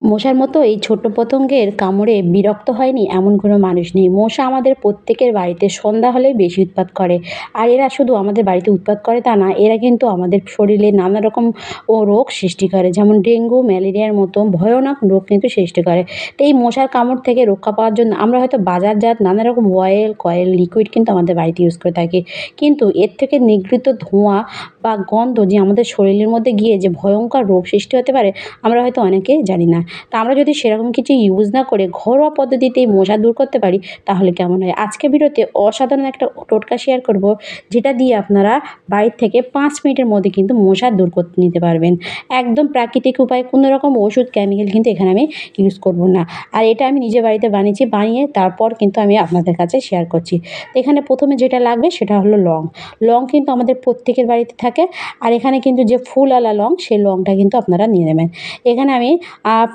মশার মতো এই ছোট্ট পতঙ্গের কামড়ে বিরক্ত হয়নি এমন কোনো মানুষ নেই। মশা আমাদের প্রত্যেকের বাড়িতে সন্ধ্যা হলেই বেশি উৎপাত করে। আর এরা শুধু আমাদের বাড়িতে উৎপাত করে তা না, এরা কিন্তু আমাদের শরীরে নানা রকম রোগ সৃষ্টি করে। যেমন ডেঙ্গু, ম্যালেরিয়ার মতো ভয়ানক রোগ কিন্তু সৃষ্টি করে। তো এই মশার কামড় থেকে রক্ষা পাওয়ার জন্য আমরা হয়তো বাজারজাত নানা রকম অয়েল, কয়েল, লিকুইড কিন্তু আমাদের বাড়িতে ইউজ করে থাকি। কিন্তু এর থেকে নির্গৃত ধোঁয়া বা গন্ধ যে আমাদের শরীরের মধ্যে গিয়ে যে ভয়ঙ্কর রোগ সৃষ্টি হতে পারে, আমরা হয়তো অনেকেই জানি না। তা আমরা যদি সেরকম কিছু ইউজ না করে ঘরোয়া পদ্ধতিতেই মশা দূর করতে পারি, তাহলে কেমন হয়? আজকের ভিডিওতে অসাধারণ একটা টোটকা শেয়ার করব, যেটা দিয়ে আপনারা বাড়ির থেকে 5 মিনিটের মধ্যে কিন্তু মশা দূর করতে নিতে পারবেন। একদম প্রাকৃতিক উপায়ে, কোনো রকম ওষুধ, কেমিক্যাল কিন্তু এখানে আমি ইউজ করব না। আর এটা আমি নিজে বাড়িতে বানিয়েছি, বানিয়ে তারপর কিন্তু আমি আপনাদের কাছে শেয়ার করছি। তো এখানে প্রথমে যেটা লাগবে সেটা হলো লং। লং কিন্তু আমাদের প্রত্যেকের বাড়িতে থাকে। আর এখানে কিন্তু যে ফুলওয়ালা লং, সেই লংটা কিন্তু আপনারা নিয়ে নেবেন। এখানে আমি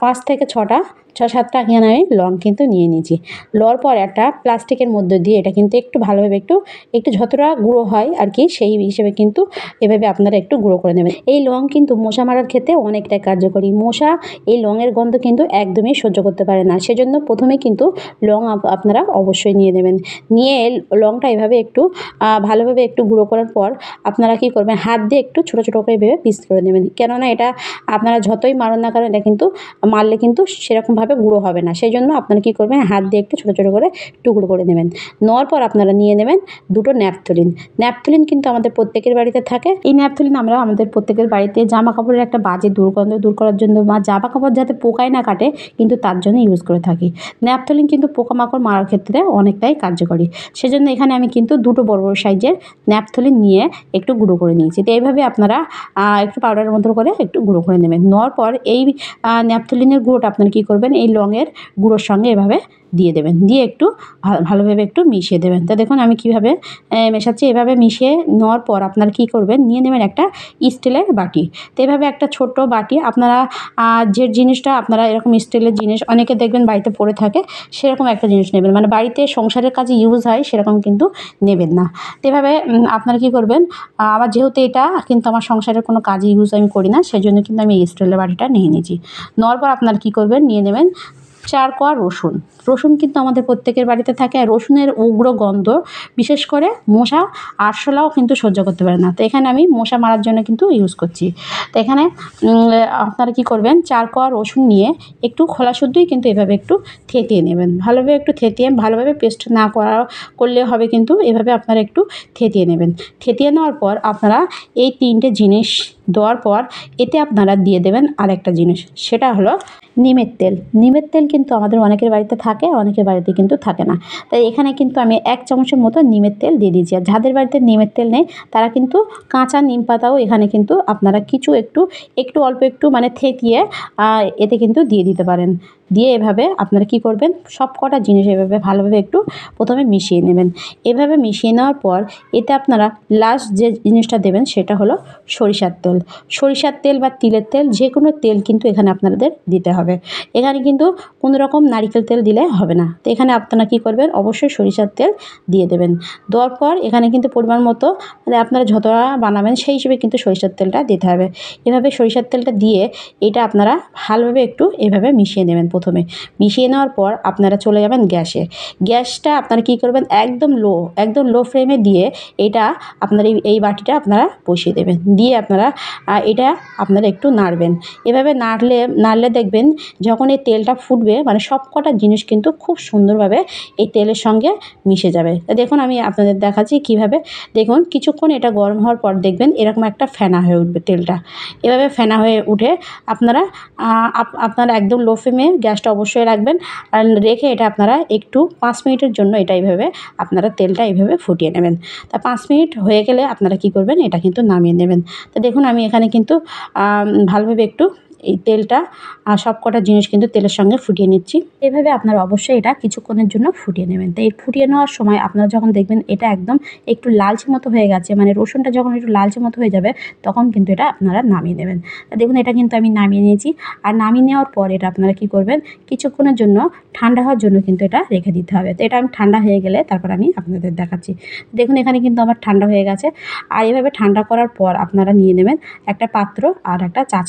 5 থেকে 6-7টা এখানে আমি লং কিন্তু নিয়ে নিয়েছি। লওয়ার পর একটা প্লাস্টিকের মধ্যে দিয়ে এটা কিন্তু একটু ভালোভাবে একটু একটু যতটা গুঁড়ো হয় আর কি, সেই হিসেবে কিন্তু এভাবে আপনারা একটু গুঁড়ো করে নেবেন। এই লং কিন্তু মশা মারার ক্ষেত্রে অনেকটাই কার্যকরী। মশা এই লংয়ের গন্ধ কিন্তু একদমই সহ্য করতে পারে না। সেজন্য প্রথমে কিন্তু লং আপনারা অবশ্যই নিয়ে নেবেন। নিয়ে লংটা এভাবে একটু ভালোভাবে একটু গুঁড়ো করার পর আপনারা কী করবেন, হাত দিয়ে একটু ছোটো ছোটো করে এভাবে পিস করে নেবেন। কেননা এটা আপনারা যতই মারুন না কেন, এটা কিন্তু মারলে কিন্তু সেরকমভাবে গুঁড়ো হবে না। সেই জন্য আপনারা কী করবেন, হাত দিয়ে একটু ছোটো ছোটো করে টুকরো করে নেবেন। নেওয়ার পর আপনারা নিয়ে নেবেন 2টো ন্যাপথলিন। ন্যাপথলিন কিন্তু আমাদের প্রত্যেকের বাড়িতে থাকে। এই ন্যাপথলিন আমরা আমাদের প্রত্যেকের বাড়িতে জামা কাপড়ের একটা বাজে দুর্গন্ধ দূর করার জন্য বা জামা কাপড় যাতে পোকায় না কাটে, কিন্তু তার জন্য ইউজ করে থাকি। ন্যাপথলিন কিন্তু পোকামাকড় মারার ক্ষেত্রে অনেকটাই কার্যকরী। সেজন্য এখানে আমি কিন্তু 2টো বড় বড় সাইজের ন্যাপথলিন নিয়ে একটু গুঁড়ো করে নিয়েছি। তো এইভাবে আপনারা একটু পাউডারের মতো করে একটু গুঁড়ো করে নেবেন। নেওয়ার পর এই ন্যাপথলিনের গুঁড়োটা আপনারা কী করবেন, এই লংয়ের গুঁড়োর সঙ্গে এভাবে দিয়ে দেবেন। দিয়ে একটু ভালোভাবে একটু মিশিয়ে দেবেন। তো দেখুন আমি কীভাবে মেশাচ্ছি। এভাবে মিশিয়ে নেওয়ার পর আপনারা কী করবেন, নিয়ে নেবেন একটা স্টিলের বাটি। তো এভাবে একটা ছোট্ট বাটি আপনারা যে জিনিসটা আপনারা এরকম স্টিলের জিনিস অনেকে দেখবেন বাড়িতে পড়ে থাকে, সেরকম একটা জিনিস নেবেন। মানে বাড়িতে সংসারের কাজে ইউজ হয় সেরকম কিন্তু নেবেন না। তো এভাবে আপনারা কী করবেন, আবার যেহেতু এটা কিন্তু আমার সংসারের কোনো কাজে ইউজ আমি করি না, সেজন্য কিন্তু আমি এই স্টিলের বাটিটা নিয়ে নিয়েছি। নেওয়ার পর আপনারা কী করবেন, নিয়ে নেবেন 4 কোয়া রসুন। রসুন কিন্তু আমাদের প্রত্যেকের বাড়িতে থাকে। আর রসুনের উগ্র গন্ধ বিশেষ করে মশা, আরশোলাও কিন্তু সহ্য করতে পারে না। তো এখানে আমি মশা মারার জন্য কিন্তু ইউজ করছি। তো এখানে আপনারা কী করবেন, 4 কোয়া রসুন নিয়ে একটু খোলা শুদ্ধই কিন্তু এভাবে একটু থেঁতিয়ে নেবেন। ভালোভাবে একটু থেঁতিয়ে, ভালোভাবে পেস্ট না করলে হবে, কিন্তু এভাবে আপনারা একটু থেঁতিয়ে নেবেন। থেঁতিয়ে নেওয়ার পর আপনারা এই 3টে জিনিস দেওয়ার পর এতে আপনারা দিয়ে দেবেন আরেকটা জিনিস, সেটা হলো নিমের তেল। নিমের তেল কিন্তু আমাদের অনেকের বাড়িতে থাকে, অনেকের বাড়িতে কিন্তু থাকে না। তাই এখানে কিন্তু আমি 1 চামচের মতো নিমের তেল দিয়ে দিয়েছি। আর যাদের বাড়িতে নিমের তেল নেই, তারা কিন্তু কাঁচা নিম পাতাও এখানে কিন্তু আপনারা কিছু একটু অল্প একটু মানে থেঁতিয়ে এতে কিন্তু দিয়ে দিতে পারেন। দিয়ে এভাবে আপনারা কী করবেন, সব কটা জিনিস এভাবে ভালোভাবে একটু প্রথমে মিশিয়ে নেবেন। এভাবে মিশিয়ে নেওয়ার পর এতে আপনারা লাস্ট যে জিনিসটা দেবেন সেটা হলো সরিষার তেল। সরিষার তেল বা তিলের তেল, যে কোনো তেল কিন্তু এখানে আপনাদের দিতে হবে। এখানে কিন্তু কোনো রকম নারিকেল তেল দিলে হবে না। তো এখানে আপনারা কী করবেন, অবশ্যই সরিষার তেল দিয়ে দেবেন। দেওয়ার পর এখানে কিন্তু পরিমাণ মতো, মানে আপনারা যতটা বানাবেন সেই হিসেবে কিন্তু সরিষার তেলটা দিতে হবে। এভাবে সরিষার তেলটা দিয়ে এটা আপনারা ভালোভাবে একটু এভাবে মিশিয়ে নেবেন। প্রথমে মিশিয়ে নেওয়ার পর আপনারা চলে যাবেন গ্যাসে। গ্যাসটা আপনারা কী করবেন, একদম লো ফ্লেমে দিয়ে এটা আপনার এই বাটিটা আপনারা বসিয়ে দেবেন। দিয়ে আপনারা এটা আপনারা একটু নাড়বেন। এভাবে নাড়লে দেখবেন যখন এই তেলটা ফুটবে, মানে সব কটা জিনিস কিন্তু খুব সুন্দরভাবে এই তেলের সঙ্গে মিশে যাবে। তা দেখুন আমি আপনাদের দেখাচ্ছি কীভাবে। দেখুন কিছুক্ষণ এটা গরম হওয়ার পর দেখবেন এরকম একটা ফেনা হয়ে উঠবে তেলটা। এভাবে ফেনা হয়ে উঠে আপনারা একদম লো ফ্লেমে গ্যাসটা অবশ্যই রাখবেন। আর রেখে এটা আপনারা একটু 5 মিনিটের জন্য এটা এইভাবে আপনারা তেলটা এইভাবে ফুটিয়ে নেবেন। তা 5 মিনিট হয়ে গেলে আপনারা কী করবেন, এটা কিন্তু নামিয়ে নেবেন। তো দেখুন আমি এখানে কিন্তু ভালোভাবে একটু এই তেলটা সব কটা জিনিস কিন্তু তেলের সঙ্গে ফুটিয়ে নিচ্ছি। এভাবে আপনারা অবশ্যই এটা কিছুক্ষণের জন্য ফুটিয়ে নেবেন। তো এই ফুটিয়ে নেওয়ার সময় আপনারা যখন দেখবেন এটা একদম একটু লালচে মতো হয়ে গেছে, মানে রসুনটা যখন একটু লালচে মতো হয়ে যাবে, তখন কিন্তু এটা আপনারা নামিয়ে নেবেন। তা দেখুন এটা কিন্তু আমি নামিয়ে নিয়েছি। আর নামিয়ে নেওয়ার পর এটা আপনারা কী করবেন, কিছুক্ষণের জন্য ঠান্ডা হওয়ার জন্য কিন্তু এটা রেখে দিতে হবে। তো এটা আমি ঠান্ডা হয়ে গেলে তারপর আমি আপনাদের দেখাচ্ছি। দেখুন এখানে কিন্তু আমার ঠান্ডা হয়ে গেছে। আর এভাবে ঠান্ডা করার পর আপনারা নিয়ে নেবেন একটা পাত্র আর একটা চা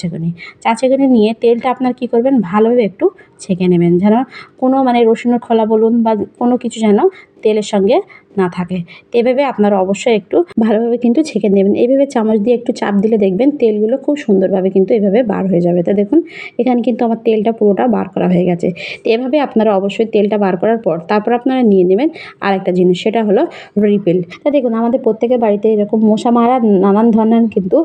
সেখানে নিয়ে তেলটা আপনার কী করবেন, ভালোভাবে একটু ছেঁকে নেবেন, যেন কোনো মানে রসুনের খোলা বলুন বা কোনো কিছু যেন তেলের সঙ্গে না থাকে। এভাবে আপনারা অবশ্যই একটু ভালোভাবে কিন্তু ছেঁকে নেবেন। এইভাবে চামচ দিয়ে একটু চাপ দিলে দেখবেন তেলগুলো খুব সুন্দরভাবে কিন্তু এভাবে বার হয়ে যাবে। তো দেখুন এখানে কিন্তু আমার তেলটা পুরোটা বার করা হয়ে গেছে। তো এভাবে আপনারা অবশ্যই তেলটা বার করার পর তারপর আপনারা নিয়ে নেবেন আরেকটা জিনিস, সেটা হলো রিফিল। তা দেখুন আমাদের প্রত্যেকের বাড়িতে এরকম মশা মারা নানান ধরনের কিন্তু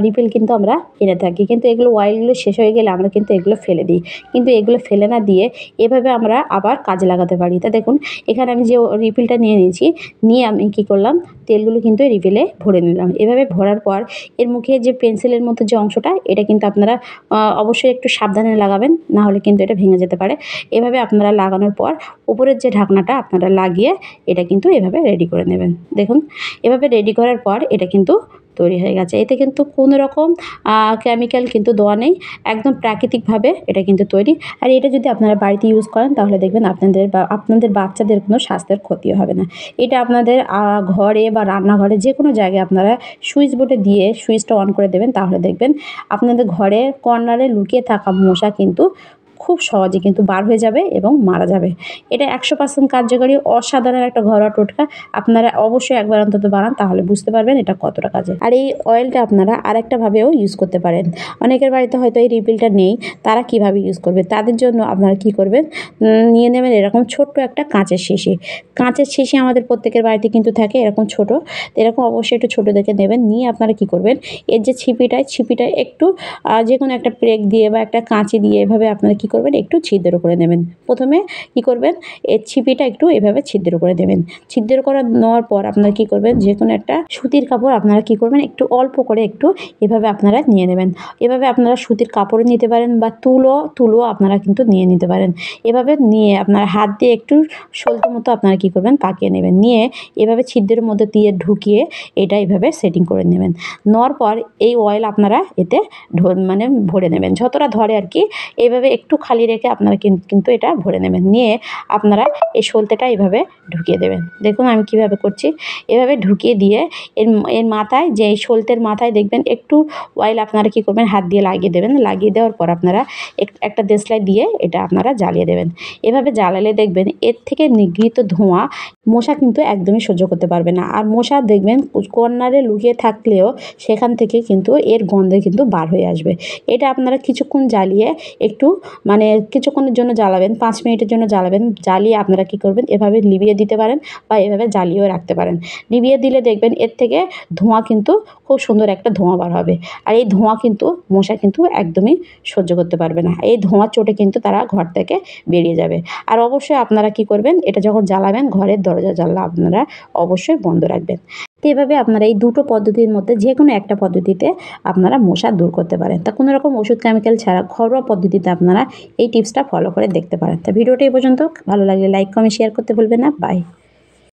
রিফিল কিন্তু আমরা কিনে থাকি, কিন্তু এগুলো অয়েলগুলো শেষ হয়ে গেলে আমরা কিন্তু এগুলো ফেলে দিই। কিন্তু এগুলো ফেলে না দিয়ে এভাবে আমরা আবার কাজে লাগাতে পারি। তা দেখুন এখানে আমি যে রিফিলটা নিয়ে নিয়েছি, নিয়ে আমি কী করলাম, তেলগুলো কিন্তু এই রিফিলে ভরে নিলাম। এভাবে ভরার পর এর মুখে যে পেন্সিলের মতো যে অংশটা, এটা কিন্তু আপনারা অবশ্যই একটু সাবধানে লাগাবেন, না হলে কিন্তু এটা ভেঙে যেতে পারে। এভাবে আপনারা লাগানোর পর উপরের যে ঢাকনাটা আপনারা লাগিয়ে এটা কিন্তু এভাবে রেডি করে নেবেন। দেখুন এভাবে রেডি করার পর এটা কিন্তু তৈরি হয়ে গেছে। এতে কিন্তু কোনো রকম কেমিক্যাল কিন্তু দেওয়া নেই, একদম প্রাকৃতিকভাবে এটা কিন্তু তৈরি। আর এটা যদি আপনারা বাড়িতে ইউজ করেন তাহলে দেখবেন আপনাদের বাচ্চাদের কোনো স্বাস্থ্যের ক্ষতিও হবে না। এটা আপনাদের ঘরে বা রান্নাঘরে যে কোনো জায়গায় আপনারা সুইচ বোর্ডে দিয়ে সুইচটা অন করে দেবেন, তাহলে দেখবেন আপনাদের ঘরের কর্নারে লুকিয়ে থাকা মশা কিন্তু খুব সহজে কিন্তু বার হয়ে যাবে এবং মারা যাবে। এটা 100% কার্যকরী, অসাধারণ একটা ঘরোয়া টোটকা। আপনারা অবশ্যই একবার অন্তত বানান, তাহলে বুঝতে পারবেন এটা কতটা কাজের। আর এই অয়েলটা আপনারা আরেকটাভাবেও ইউজ করতে পারেন। অনেকের বাড়িতে হয়তো এই রিফিলটা নেই, তারা কীভাবে ইউজ করবে? তাদের জন্য আপনারা কী করবেন, নিয়ে নেবেন এরকম ছোট্ট একটা কাঁচের শিশি। কাঁচের শিশি আমাদের প্রত্যেকের বাড়িতে কিন্তু থাকে এরকম ছোট। তো এরকম অবশ্যই একটু ছোটো দেখে নেবেন। নিয়ে আপনারা কী করবেন, এর যে ছিপিটায় একটু যেকোনো একটা পেরেক দিয়ে বা একটা কাঁচি দিয়ে এভাবে আপনারা কী করবেন, একটু ছিদ্র করে নেবেন। প্রথমে কী করবেন, এর ছিপিটা একটু এভাবে ছিদ্র করে দেবেন। ছিদ্র করে নেওয়ার পর আপনারা কী করবেন, যে কোনো একটা সুতির কাপড় আপনারা কী করবেন, একটু অল্প করে একটু এভাবে আপনারা নিয়ে নেবেন। এভাবে আপনারা সুতির কাপড়ও নিতে পারেন বা তুলো আপনারা কিন্তু নিয়ে নিতে পারেন। এভাবে নিয়ে আপনারা হাত দিয়ে একটু সলতে মতো আপনারা কী করবেন, পাকিয়ে নেবেন। নিয়ে এভাবে ছিদ্রের মধ্যে দিয়ে ঢুকিয়ে এটা এভাবে সেটিং করে নেবেন। নেওয়ার পর এই অয়েল আপনারা এতে মানে ভরে নেবেন, যতটা ধরে আর কি। এইভাবে একটু খালি রেখে আপনারা কিন্তু এটা ভরে নেবেন। নিয়ে আপনারা এই সলতেটা এইভাবে ঢুকিয়ে দেবেন। দেখুন আমি কীভাবে করছি। এভাবে ঢুকিয়ে দিয়ে এর মাথায়, যে এই সলতের মাথায় দেখবেন একটু অয়েল আপনারা কী করবেন, হাত দিয়ে লাগিয়ে দেবেন। লাগিয়ে দেওয়ার পর আপনারা একটা দেশলাই দিয়ে এটা আপনারা জ্বালিয়ে দেবেন। এভাবে জ্বালালে দেখবেন এর থেকে নিগৃহীত ধোঁয়া মশা কিন্তু একদমই সহ্য করতে পারবে না। আর মশা দেখবেন কর্নারে লুকিয়ে থাকলেও সেখান থেকে কিন্তু এর গন্ধে কিন্তু বার হয়ে আসবে। এটা আপনারা কিছুক্ষণ জ্বালিয়ে একটু মানে কিছুক্ষণের জন্য জ্বালাবেন, 5 মিনিটের জন্য জ্বালাবেন। জ্বালিয়ে আপনারা কী করবেন, এভাবে নিভিয়ে দিতে পারেন বা এভাবে জ্বালিয়েও রাখতে পারেন। নিভিয়ে দিলে দেখবেন এর থেকে ধোঁয়া কিন্তু খুব সুন্দর একটা ধোঁয়া বার হবে। আর এই ধোঁয়া কিন্তু মশা কিন্তু একদমই সহ্য করতে পারবে না। এই ধোঁয়ার চোটে কিন্তু তারা ঘর থেকে বেরিয়ে যাবে। আর অবশ্যই আপনারা কী করবেন, এটা যখন জ্বালাবেন ঘরের দরজা জানলা আপনারা অবশ্যই বন্ধ রাখবেন। তো এভাবে আপনারা এই দুটো পদ্ধতির মধ্যে যে কোনো একটা পদ্ধতিতে আপনারা মশা দূর করতে পারেন। তা কোনো রকম ওষুধ কেমিক্যাল ছাড়া ঘরোয়া পদ্ধতিতে আপনারা এই টিপসটা ফলো করে দেখতে পারেন। তা ভিডিওটা এই পর্যন্ত। ভালো লাগলে লাইক, কমেন্ট, শেয়ার করতে ভুলবেন না। বাই।